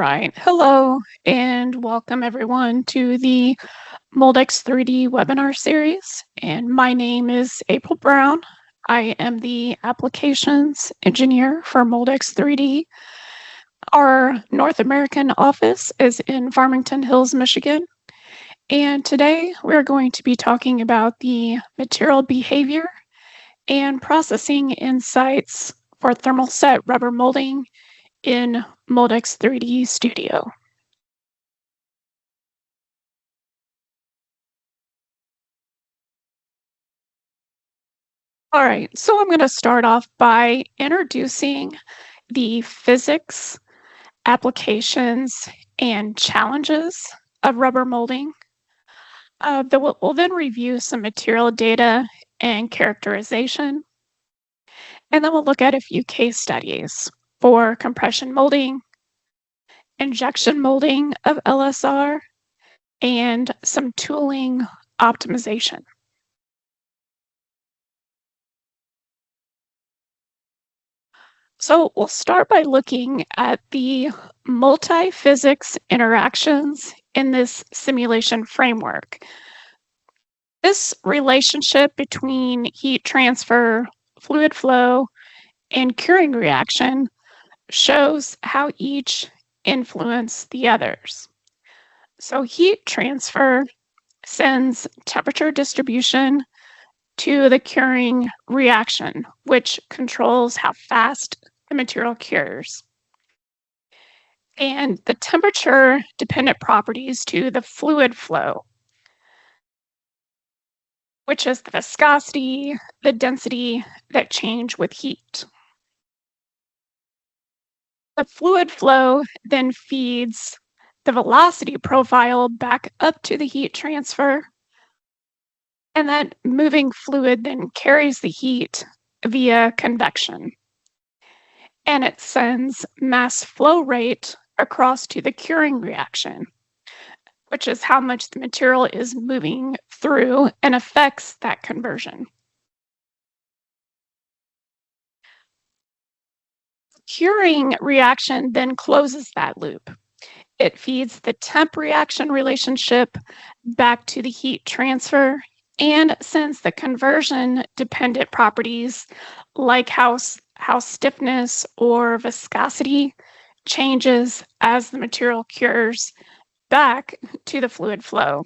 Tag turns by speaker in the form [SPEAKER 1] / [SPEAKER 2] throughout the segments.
[SPEAKER 1] right. Hello and welcome everyone to the Moldex3D webinar series. And my name is April Brown. I am the applications engineer for Moldex3D. Our North American office is in Farmington Hills, Michigan. And today we're going to be talking about the material behavior and processing insights for Thermoset rubber molding in Moldex3D Studio. All right, so I'm going to start off by introducing the physics, applications, and challenges of rubber molding. We'll then review some material data and characterization, and then we'll look at a few case studies for compression molding, injection molding of LSR, and some tooling optimization. So we'll start by looking at the multi-physics interactions in this simulation framework. This relationship between heat transfer, fluid flow, and curing reaction shows how each influence the others. So heat transfer sends temperature distribution to the curing reaction, which controls how fast the material cures. And the temperature dependent properties to the fluid flow, which is the viscosity, the density that change with heat. The fluid flow then feeds the velocity profile back up to the heat transfer, and that moving fluid then carries the heat via convection. And it sends mass flow rate across to the curing reaction, which is how much the material is moving through and affects that conversion. The curing reaction then closes that loop. It feeds the temp reaction relationship back to the heat transfer and sends the conversion dependent properties like how stiffness or viscosity changes as the material cures back to the fluid flow.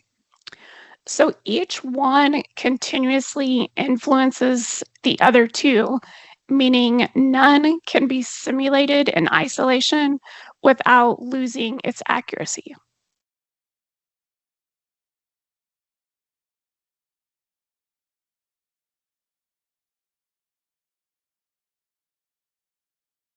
[SPEAKER 1] So each one continuously influences the other two, meaning none can be simulated in isolation without losing its accuracy.